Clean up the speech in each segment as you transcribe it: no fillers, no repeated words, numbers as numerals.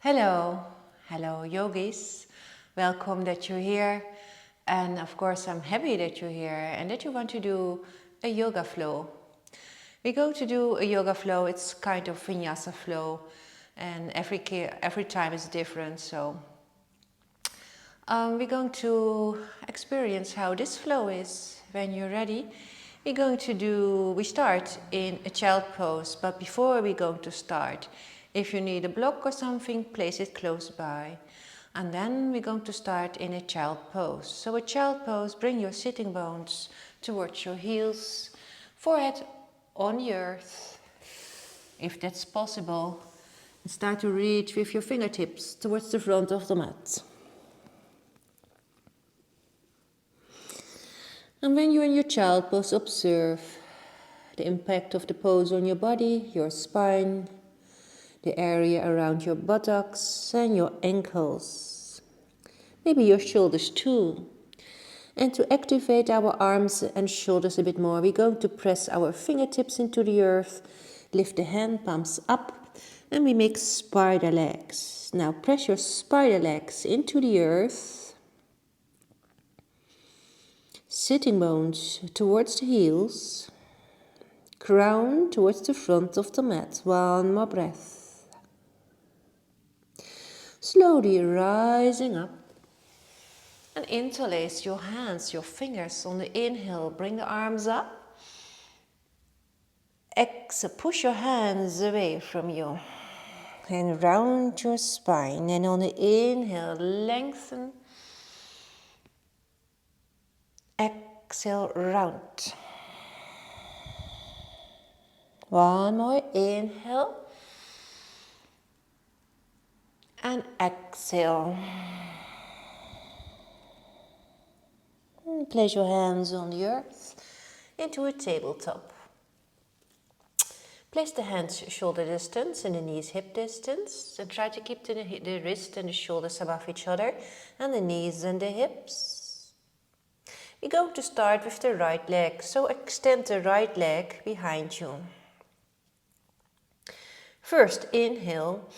Hello yogis. Welcome that you're here. And of course I'm happy that you're here and that you want to do a yoga flow. We're going to do a yoga flow. It's kind of vinyasa flow and every time is different. So we're going to experience how this flow is. When you're ready, we start in a child pose, but before we're going to start, if you need a block or something, place it close by. And then we're going to start in a child pose. So a child pose, bring your sitting bones towards your heels, forehead on the earth, if that's possible. And start to reach with your fingertips towards the front of the mat. And when you're in your child pose, observe the impact of the pose on your body, your spine, the area around your buttocks and your ankles. Maybe your shoulders too. And to activate our arms and shoulders a bit more, we're going to press our fingertips into the earth, lift the hand palms up, and we make spider legs. Now press your spider legs into the earth. Sitting bones towards the heels, crown towards the front of the mat. One more breath. Slowly rising up and interlace your hands, your fingers on the inhale. Bring the arms up. Exhale, push your hands away from you and round your spine. And on the inhale, lengthen. Exhale, round. One more inhale and exhale. And place your hands on the earth into a tabletop. Place the hands shoulder distance and the knees hip distance, and try to keep the wrist and the shoulders above each other and the knees and the hips. We're going to start with the right leg, so extend the right leg behind you. First, inhale,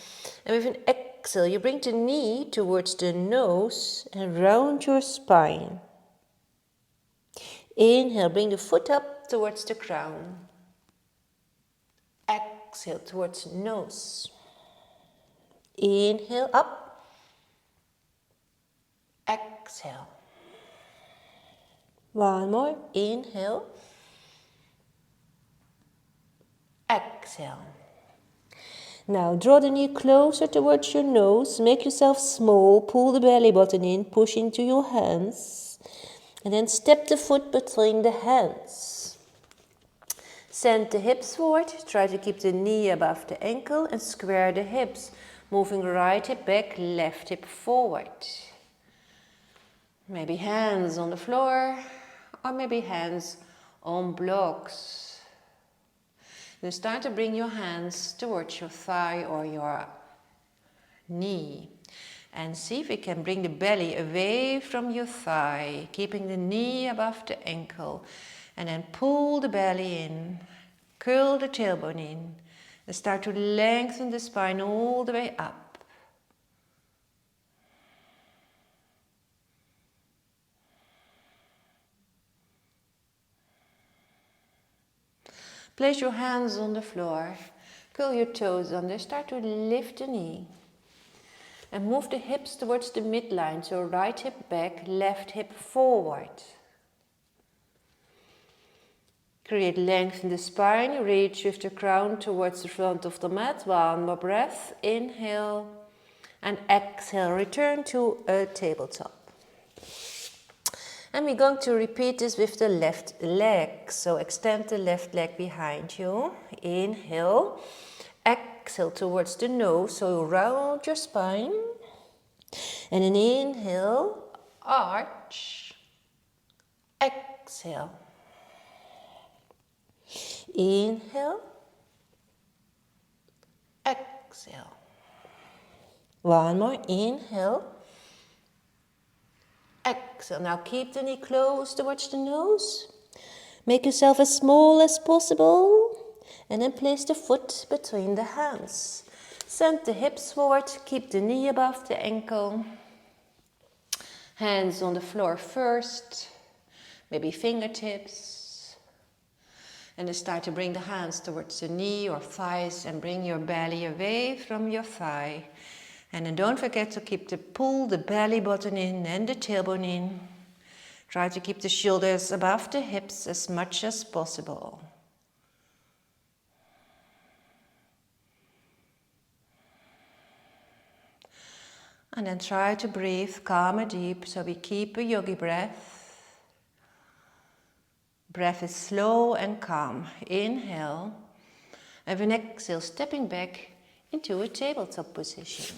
and with an exhale, you bring the knee towards the nose and round your spine. Inhale, bring the foot up towards the crown. Exhale towards nose. Inhale, up. Exhale. One more, inhale. Exhale. Now draw the knee closer towards your nose, make yourself small, pull the belly button in, push into your hands, and then step the foot between the hands. Send the hips forward, try to keep the knee above the ankle and square the hips, moving right hip back, left hip forward. Maybe hands on the floor, or maybe hands on blocks. Then start to bring your hands towards your thigh or your knee. And see if you can bring the belly away from your thigh, keeping the knee above the ankle. And then pull the belly in, curl the tailbone in, and start to lengthen the spine all the way up. Place your hands on the floor, curl your toes under, start to lift the knee. And move the hips towards the midline, so right hip back, left hip forward. Create length in the spine, reach with the crown towards the front of the mat. One more breath, inhale and exhale, return to a tabletop. And we're going to repeat this with the left leg. So extend the left leg behind you. Inhale. Exhale towards the nose. So round your spine. And an inhale. Arch. Exhale. Inhale. Exhale. One more. Inhale. Exhale. Now keep the knee close towards the nose. Make yourself as small as possible. And then place the foot between the hands. Send the hips forward, keep the knee above the ankle. Hands on the floor first, maybe fingertips. And then start to bring the hands towards the knee or thighs and bring your belly away from your thigh. And then don't forget to pull the belly button in and the tailbone in. Try to keep the shoulders above the hips as much as possible. And then try to breathe calm and deep, so we keep a yogi breath. Breath is slow and calm. Inhale. And then exhale, stepping back into a tabletop position.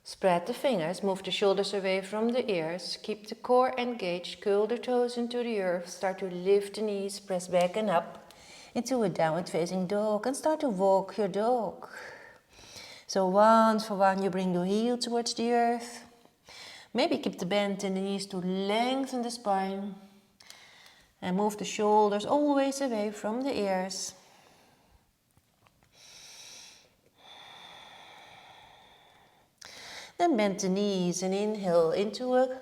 Spread the fingers, move the shoulders away from the ears. Keep the core engaged, curl the toes into the earth. Start to lift the knees, press back and up into a downward facing dog. And start to walk your dog. So one for one, you bring the heel towards the earth. Maybe keep the bend in the knees to lengthen the spine. And move the shoulders always away from the ears. Then bend the knees and inhale into a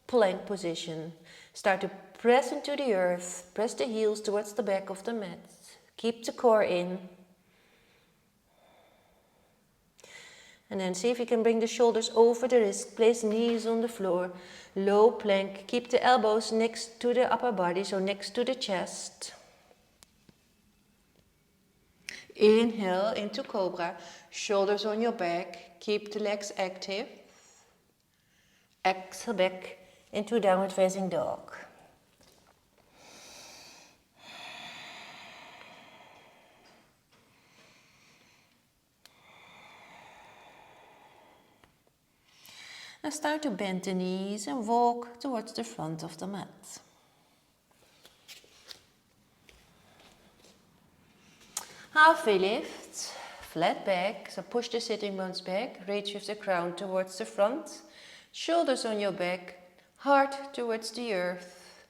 plank position. Start to press into the earth. Press the heels towards the back of the mat. Keep the core in. And then see if you can bring the shoulders over the wrist. Place knees on the floor. Low plank. Keep the elbows next to the upper body, so next to the chest. Inhale into cobra. Shoulders on your back. Keep the legs active. Exhale back into downward facing dog. Now start to bend the knees and walk towards the front of the mat. Halfway lift, flat back, so push the sitting bones back, reach with the crown towards the front, shoulders on your back, heart towards the earth.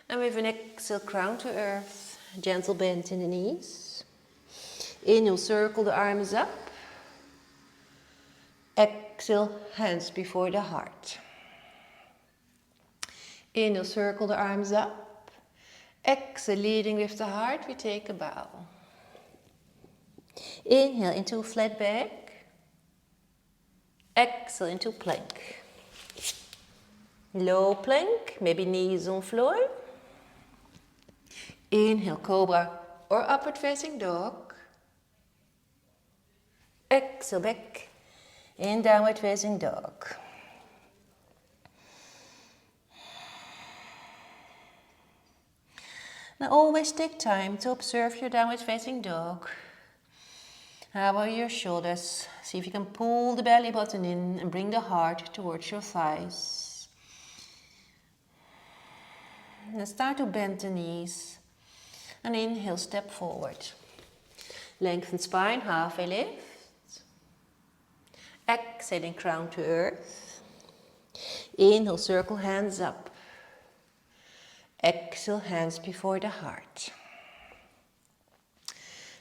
And with an exhale, crown to earth, gentle bend in the knees. Inhale, circle the arms up. Exhale, hands before the heart. Inhale, circle the arms up. Exhale, leading with the heart, we take a bow. Inhale into flat back. Exhale into plank. Low plank, maybe knees on floor. Inhale, cobra or upward facing dog. Exhale, back in downward facing dog. Now always take time to observe your downward facing dog. How are your shoulders? See if you can pull the belly button in and bring the heart towards your thighs. And start to bend the knees. And inhale, step forward. Lengthen spine, halfway lift. Exhaling, crown to earth. Inhale, circle hands up. Exhale, hands before the heart.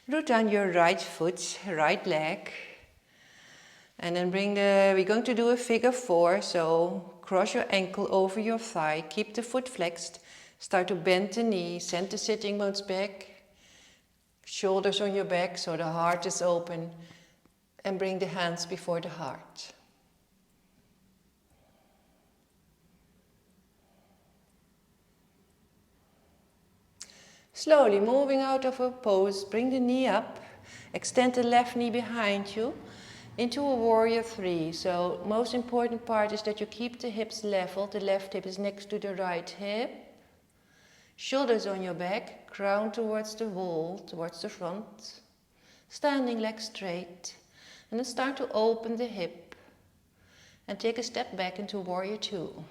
Root down your right foot, right leg. And then we're going to do a figure 4. So cross your ankle over your thigh. Keep the foot flexed. Start to bend the knee. Send the sitting bones back. Shoulders on your back so the heart is open. And bring the hands before the heart. Slowly moving out of a pose, bring the knee up, extend the left knee behind you into a warrior 3. So most important part is that you keep the hips level. The left hip is next to the right hip. Shoulders on your back, crown towards the wall, towards the front. Standing legs straight. And then start to open the hip and take a step back into warrior 2.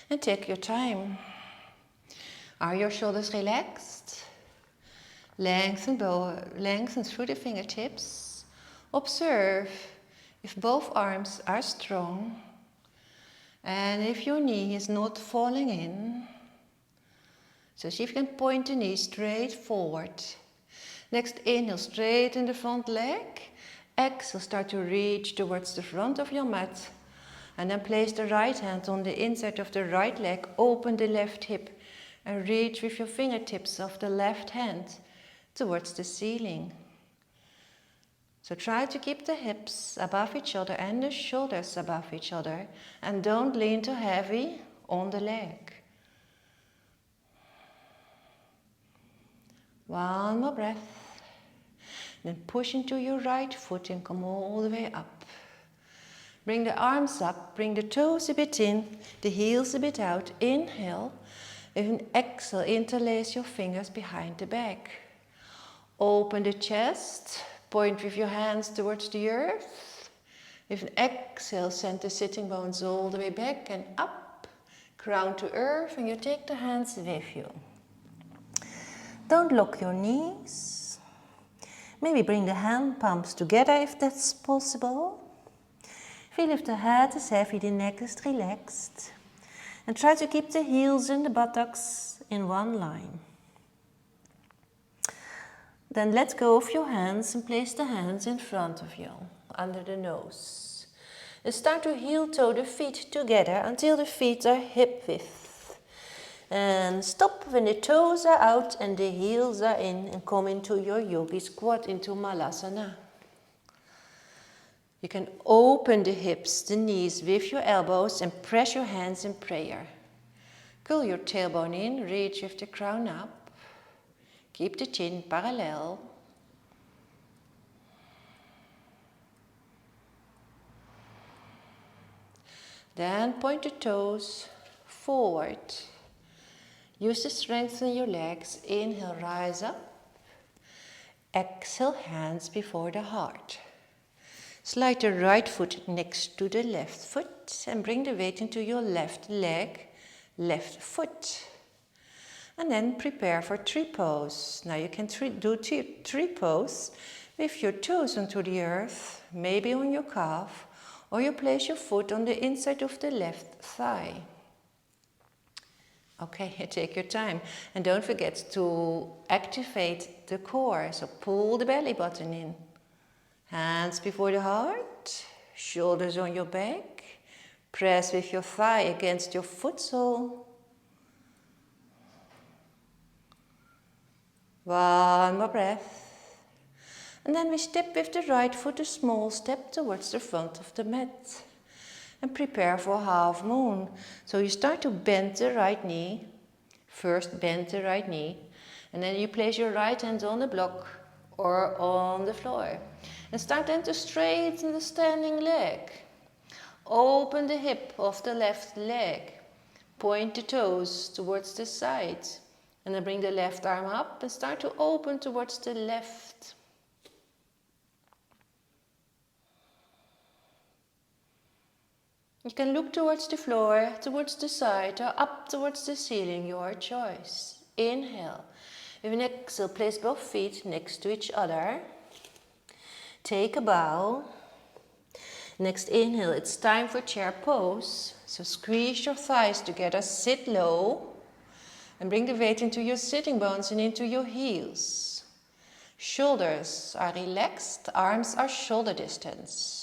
And take your time. Are your shoulders relaxed? Lengthen through the fingertips. Observe if both arms are strong and if your knee is not falling in. So see if you can point the knee straight forward. Next inhale, straighten the front leg. Exhale, start to reach towards the front of your mat. And then place the right hand on the inside of the right leg. Open the left hip and reach with your fingertips of the left hand towards the ceiling. So try to keep the hips above each other and the shoulders above each other. And don't lean too heavy on the leg. One more breath. Then push into your right foot and come all the way up. Bring the arms up, bring the toes a bit in, the heels a bit out. Inhale. With an exhale, interlace your fingers behind the back. Open the chest, point with your hands towards the earth. With an exhale, send the sitting bones all the way back and up. Crown to earth, and you take the hands with you. Don't lock your knees. Maybe bring the hand palms together if that's possible. Feel if the head is heavy, the neck is relaxed. And try to keep the heels and the buttocks in one line. Then let go of your hands and place the hands in front of you, under the nose. And start to heel toe the feet together until the feet are hip width. And stop when the toes are out and the heels are in, and come into your yogi squat, into Malasana. You can open the hips, the knees with your elbows and press your hands in prayer. Curl your tailbone in, reach with the crown up. Keep the chin parallel. Then point the toes forward. Use to strengthen your legs. Inhale, rise up. Exhale, hands before the heart. Slide the right foot next to the left foot and bring the weight into your left leg, left foot. And then prepare for tree pose. Now you can do tree pose with your toes onto the earth, maybe on your calf, or you place your foot on the inside of the left thigh. Okay, take your time. And don't forget to activate the core, so pull the belly button in. Hands before the heart, shoulders on your back. Press with your thigh against your foot sole. One more breath. And then we step with the right foot a small step towards the front of the mat. And prepare for half moon. So you start to bend the right knee. First bend the right knee. And then you place your right hand on the block or on the floor. And start then to straighten the standing leg. Open the hip of the left leg. Point the toes towards the side. And then bring the left arm up and start to open towards the left. You can look towards the floor, towards the side, or up towards the ceiling, your choice. Inhale. With an exhale, place both feet next to each other. Take a bow. Next inhale, it's time for chair pose. So squeeze your thighs together, sit low. And bring the weight into your sitting bones and into your heels. Shoulders are relaxed, arms are shoulder distance.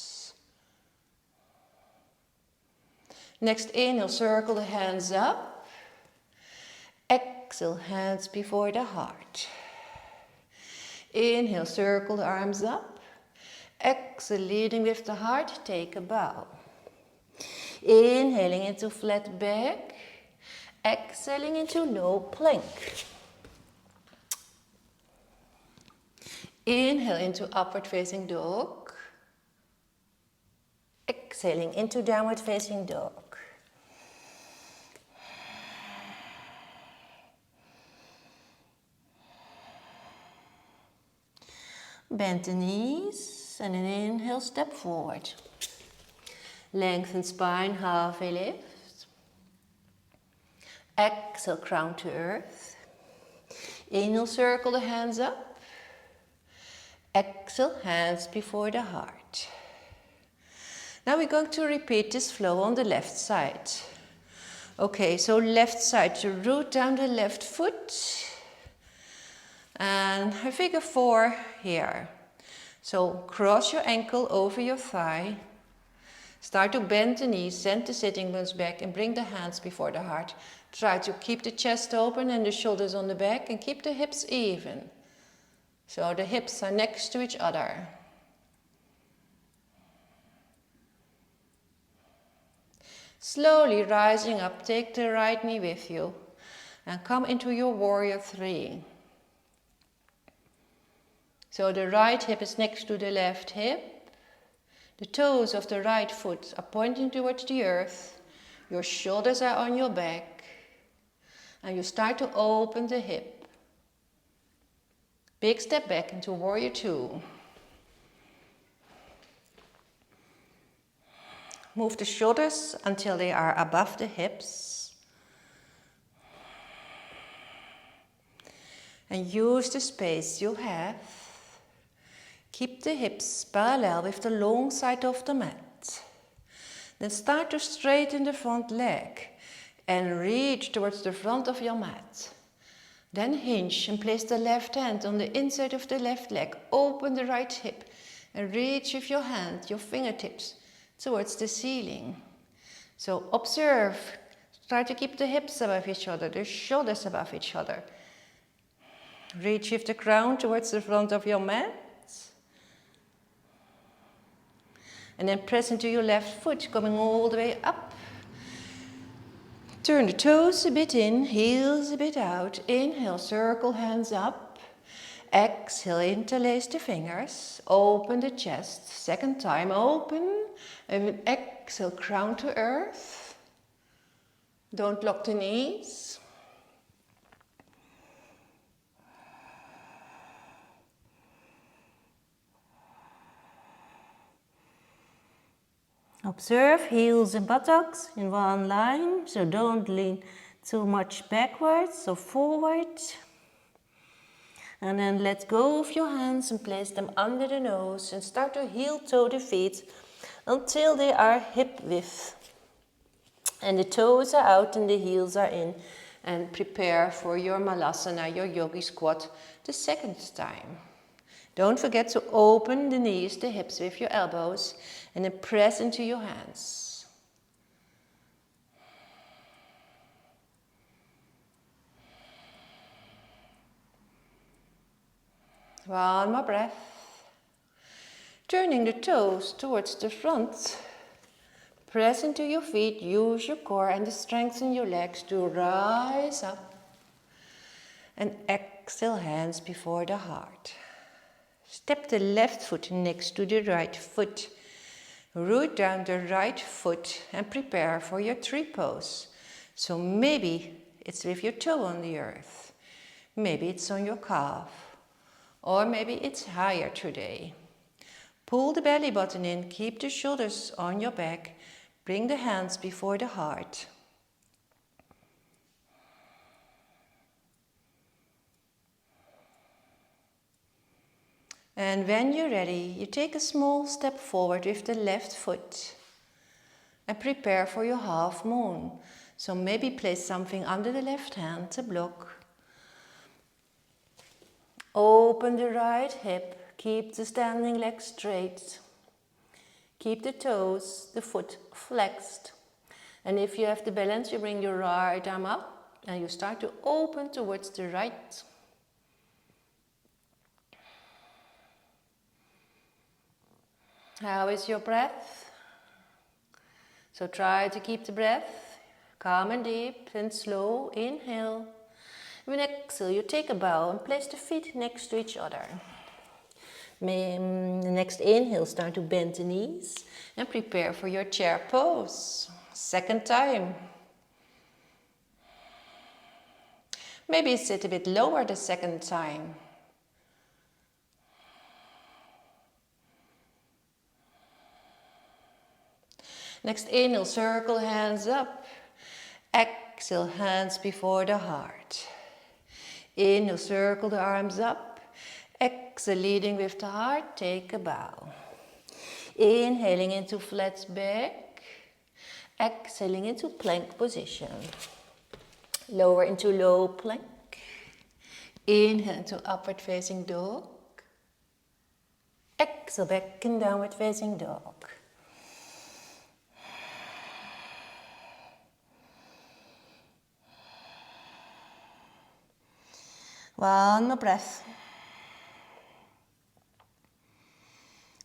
Next inhale, circle the hands up. Exhale, hands before the heart. Inhale, circle the arms up. Exhale, leading with the heart, take a bow. Inhaling into flat back. Exhaling into low plank. Inhale into upward facing dog. Exhaling into downward facing dog. Bend the knees and an inhale, step forward. Lengthen spine, halfway lift. Exhale, crown to earth. Inhale, circle the hands up. Exhale, hands before the heart. Now we're going to repeat this flow on the left side. Okay, so left side, to root down the left foot. And a figure 4 here. So cross your ankle over your thigh. Start to bend the knees, send the sitting bones back and bring the hands before the heart. Try to keep the chest open and the shoulders on the back and keep the hips even. So the hips are next to each other. Slowly rising up, take the right knee with you and come into your warrior 3. So the right hip is next to the left hip. The toes of the right foot are pointing towards the earth. Your shoulders are on your back. And you start to open the hip. Big step back into warrior 2. Move the shoulders until they are above the hips. And use the space you have. Keep the hips parallel with the long side of the mat. Then start to straighten the front leg and reach towards the front of your mat. Then hinge and place the left hand on the inside of the left leg. Open the right hip and reach with your hand, your fingertips, towards the ceiling. So observe. Try to keep the hips above each other, the shoulders above each other. Reach with the crown towards the front of your mat. And then press into your left foot, coming all the way up. Turn the toes a bit in, heels a bit out. Inhale, circle hands up. Exhale, interlace the fingers. Open the chest. Second time, open. And exhale, crown to earth. Don't lock the knees. Observe heels and buttocks in one line, so don't lean too much backwards or forward. And then let go of your hands and place them under the nose and start to heel toe the feet until they are hip width. And the toes are out and the heels are in. And prepare for your Malasana, your yogi squat, the second time. Don't forget to open the knees, the hips with your elbows, and then press into your hands. One more breath. Turning the toes towards the front. Press into your feet, use your core and strengthen your legs to rise up. And exhale, hands before the heart. Step the left foot next to the right foot. Root down the right foot and prepare for your tree pose. So maybe it's with your toe on the earth. Maybe it's on your calf. Or maybe it's higher today. Pull the belly button in, keep the shoulders on your back. Bring the hands before the heart. And when you're ready, you take a small step forward with the left foot and prepare for your half moon. So maybe place something under the left hand to block. Open the right hip, keep the standing leg straight. Keep the toes, the foot flexed. And if you have the balance, you bring your right arm up and you start to open towards the right. How is your breath? So try to keep the breath calm and deep and slow. Inhale. When exhale, you take a bow and place the feet next to each other. The next inhale, start to bend the knees and prepare for your chair pose. Second time. Maybe sit a bit lower the second time. Next inhale, circle hands up. Exhale, hands before the heart. Inhale, circle the arms up. Exhale, leading with the heart, take a bow. Inhaling into flat back. Exhaling into plank position. Lower into low plank. Inhale into upward facing dog. Exhale back in downward facing dog. One more breath.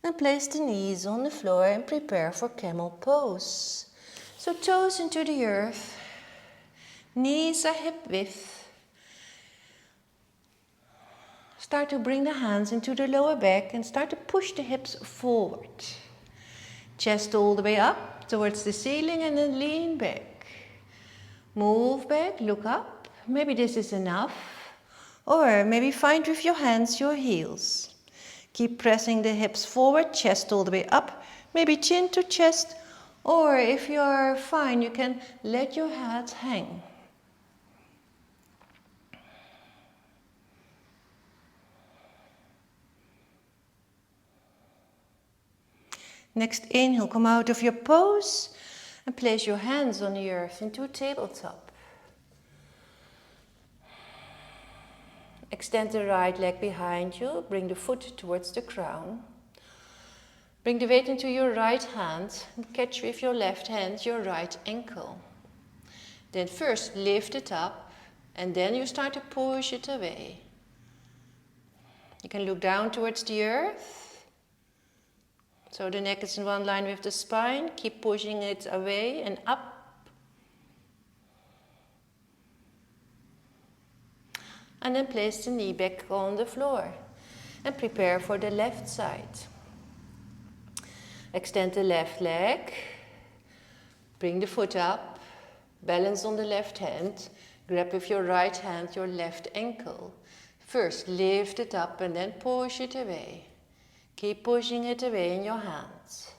And place the knees on the floor and prepare for camel pose. So toes into the earth, knees are hip width. Start to bring the hands into the lower back and start to push the hips forward. Chest all the way up towards the ceiling and then lean back. Move back, look up. Maybe this is enough. Or maybe find with your hands your heels. Keep pressing the hips forward, chest all the way up, maybe chin to chest, or if you're fine, you can let your head hang. Next inhale, come out of your pose and place your hands on the earth into a tabletop. Extend the right leg behind you, bring the foot towards the crown. Bring the weight into your right hand and catch with your left hand your right ankle. Then first lift it up and then you start to push it away. You can look down towards the earth. So the neck is in one line with the spine. Keep pushing it away and up. And then place the knee back on the floor and prepare for the left side. Extend the left leg, bring the foot up, balance on the left hand, grab with your right hand your left ankle. First lift it up and then push it away. Keep pushing it away in your hands.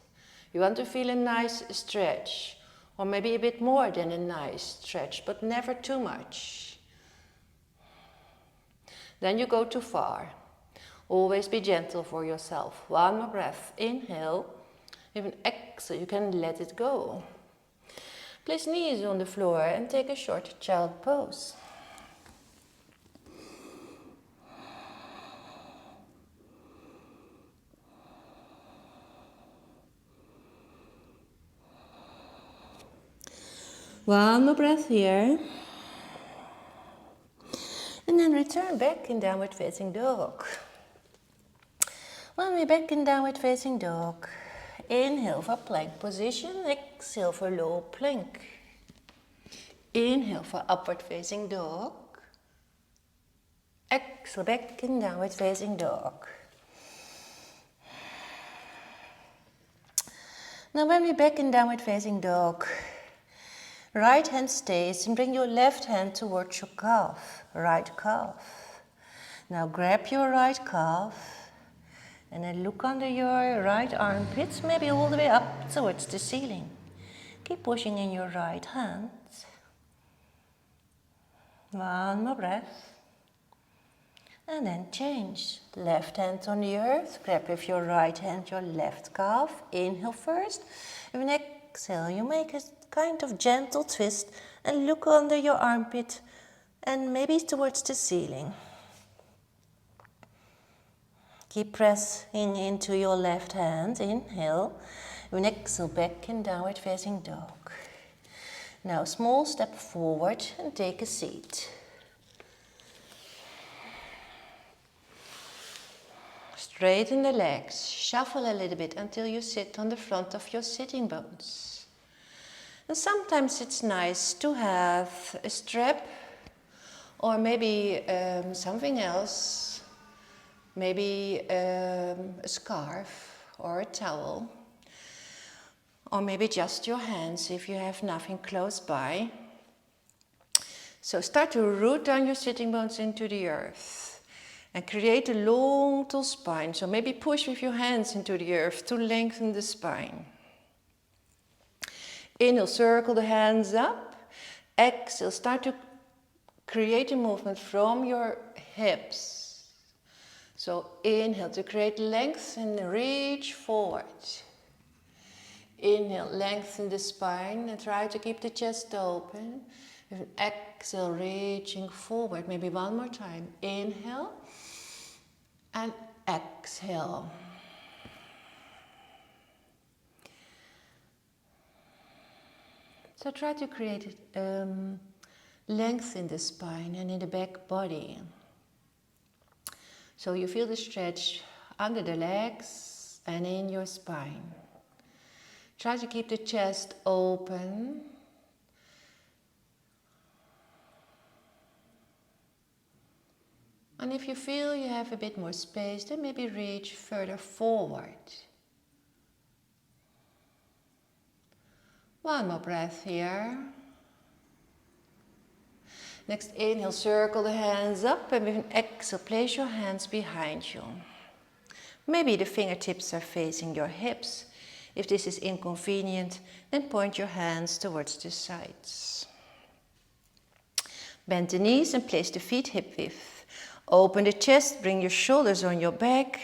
You want to feel a nice stretch, or maybe a bit more than a nice stretch, but never too much. Then you go too far. Always be gentle for yourself. One more breath. Inhale. With an exhale, you can let it go. Place knees on the floor and take a short child pose. One more breath here. And then return back in downward facing dog. When we're back in downward facing dog, inhale for plank position, exhale for low plank. Inhale for upward facing dog. Exhale back in downward facing dog. Now when we're back in downward facing dog, right hand stays and bring your left hand towards your calf, right calf. Now grab your right calf and then look under your right armpits, maybe all the way up towards the ceiling. Keep pushing in your right hand. One more breath. And then change. Left hand on the earth, grab with your right hand your left calf. Inhale first. And when exhale, you make a kind of gentle twist and look under your armpit and maybe towards the ceiling. Keep pressing into your left hand. Inhale. And exhale back in downward facing dog. Now small step forward and take a seat. Straighten the legs, shuffle a little bit until you sit on the front of your sitting bones. And sometimes it's nice to have a strap or maybe something else, maybe a scarf or a towel, or maybe just your hands if you have nothing close by. So start to root down your sitting bones into the earth. And create a long, tall spine. So maybe push with your hands into the earth to lengthen the spine. Inhale, circle the hands up. Exhale, start to create a movement from your hips. So inhale to create length and reach forward. Inhale, lengthen the spine and try to keep the chest open. With an exhale, reaching forward. Maybe one more time. Inhale and exhale. So try to create length in the spine and in the back body. So you feel the stretch under the legs and in your spine. Try to keep the chest open. And if you feel you have a bit more space, then maybe reach further forward. One more breath here. Next inhale, circle the hands up, and with an exhale, place your hands behind you. Maybe the fingertips are facing your hips. If this is inconvenient, then point your hands towards the sides. Bend the knees and place the feet hip width. Open the chest, bring your shoulders on your back.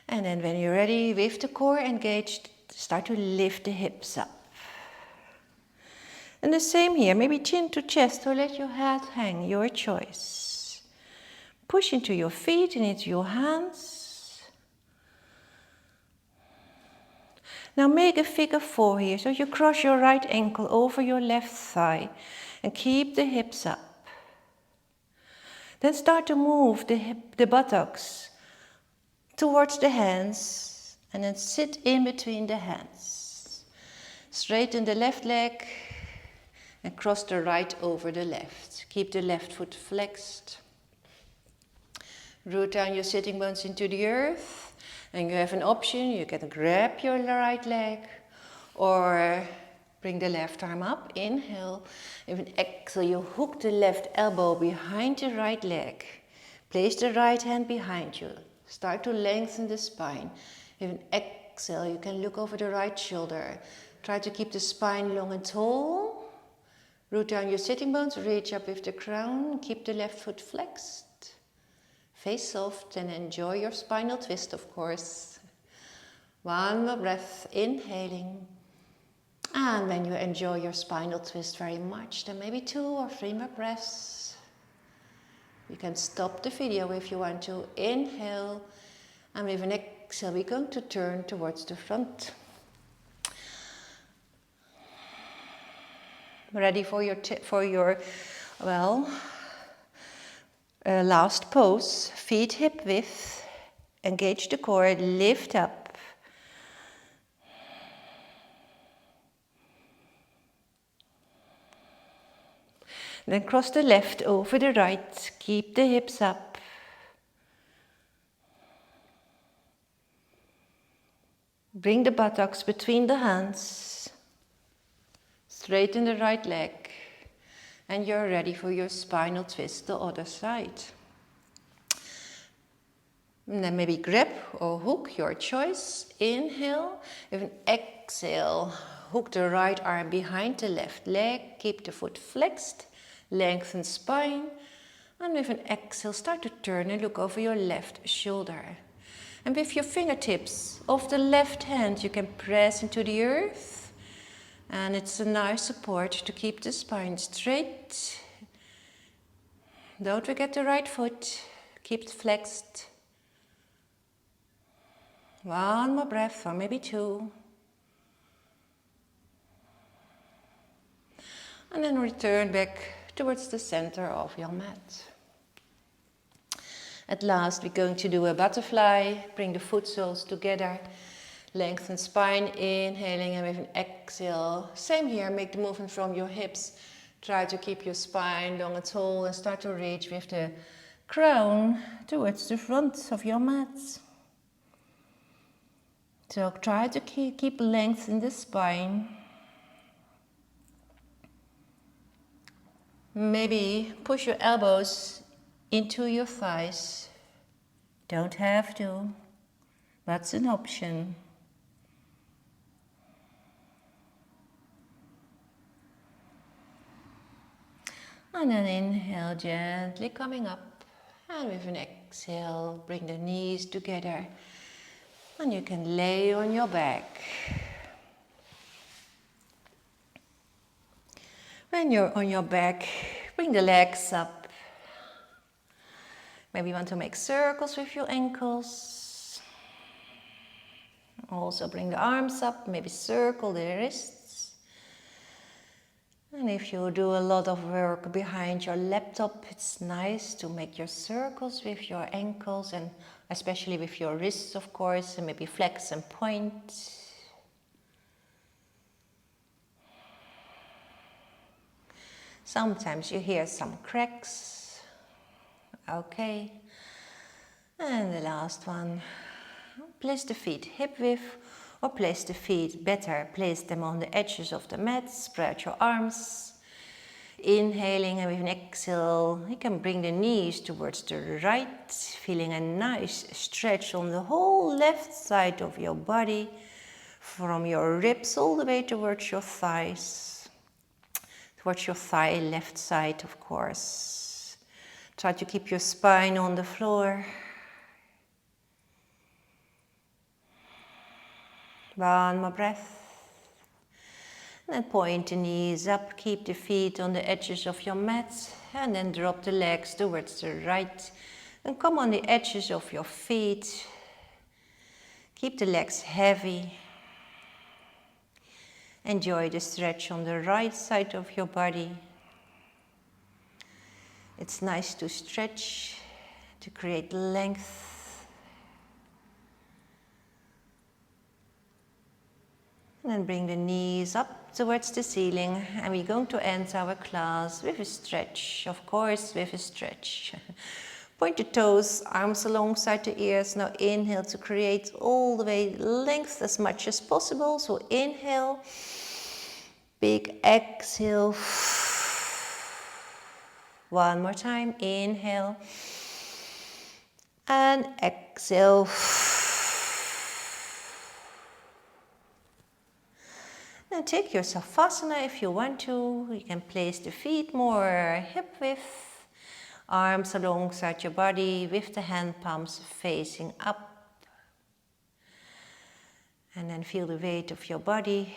And then when you're ready, with the core engaged, start to lift the hips up. And the same here, maybe chin to chest or let your head hang, your choice. Push into your feet and into your hands. Now make a figure 4 here, so you cross your right ankle over your left thigh and keep the hips up. Then start to move the buttocks towards the hands and then sit in between the hands. Straighten the left leg and cross the right over the left. Keep the left foot flexed. Root down your sitting bones into the earth. And you have an option. You can grab your right leg or bring the left arm up. Inhale. With an exhale, you hook the left elbow behind the right leg. Place the right hand behind you. Start to lengthen the spine. With an exhale, you can look over the right shoulder. Try to keep the spine long and tall. Root down your sitting bones, reach up with the crown, keep the left foot flexed. Face soft and enjoy your spinal twist, of course. One more breath, inhaling. And when you enjoy your spinal twist very much, then maybe 2 or 3 more breaths. You can stop the video if you want to. Inhale, and with an exhale, we're going to turn towards the front. Ready for your last pose. Feet hip width, engage the core, lift up. Then cross the left over the right, keep the hips up. Bring the buttocks between the hands. Straighten the right leg, and you're ready for your spinal twist, the other side. And then maybe grab or hook, your choice. Inhale, with an exhale, hook the right arm behind the left leg, keep the foot flexed, lengthen spine, and with an exhale, start to turn and look over your left shoulder. And with your fingertips of the left hand, you can press into the earth. And it's a nice support to keep the spine straight. Don't forget the right foot. Keep it flexed. One more breath, or maybe 2. And then return back towards the center of your mat. At last, we're going to do a butterfly. Bring the foot soles together. Lengthen spine, inhaling, and with an exhale. Same here, make the movement from your hips. Try to keep your spine long and tall and start to reach with the crown towards the front of your mat. So try to keep length in the spine. Maybe push your elbows into your thighs. Don't have to. That's an option. And then inhale, gently coming up. And with an exhale, bring the knees together. And you can lay on your back. When you're on your back, bring the legs up. Maybe you want to make circles with your ankles. Also bring the arms up, maybe circle the wrists. And if you do a lot of work behind your laptop, it's nice to make your circles with your ankles and especially with your wrists, of course, and maybe flex and point. Sometimes you hear some cracks. Okay. And the last one. Place the feet hip width, or place the feet better. Place them on the edges of the mat. Spread your arms. Inhaling, and with an exhale, you can bring the knees towards the right, feeling a nice stretch on the whole left side of your body, from your ribs all the way towards your thighs. Towards your thigh, left side, of course. Try to keep your spine on the floor. One more breath. And then point the knees up, keep the feet on the edges of your mat, and then drop the legs towards the right. And come on the edges of your feet. Keep the legs heavy. Enjoy the stretch on the right side of your body. It's nice to stretch, to create length. And then bring the knees up towards the ceiling, and we're going to end our class with a stretch, of course, with a stretch. Point the toes, arms alongside the ears. Now inhale to create all the way length as much as possible. So inhale, big exhale. One more time, inhale and exhale. Then take your Savasana if you want to. You can place the feet more hip width. Arms alongside your body with the hand palms facing up. And then feel the weight of your body.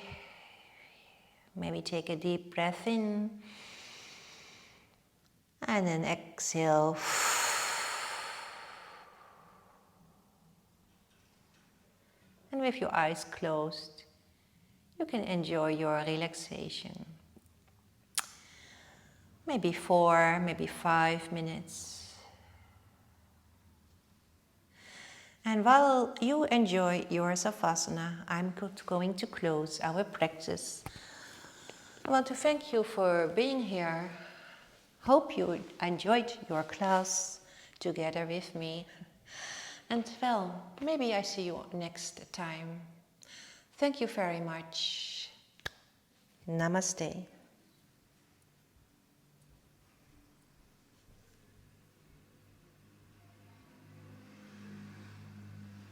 Maybe take a deep breath in. And then exhale. And with your eyes closed, you can enjoy your relaxation. Maybe 4, maybe 5 minutes. And while you enjoy your Savasana, I'm going to close our practice. I want to thank you for being here. Hope you enjoyed your class together with me. And well, maybe I see you next time. Thank you very much. Namaste.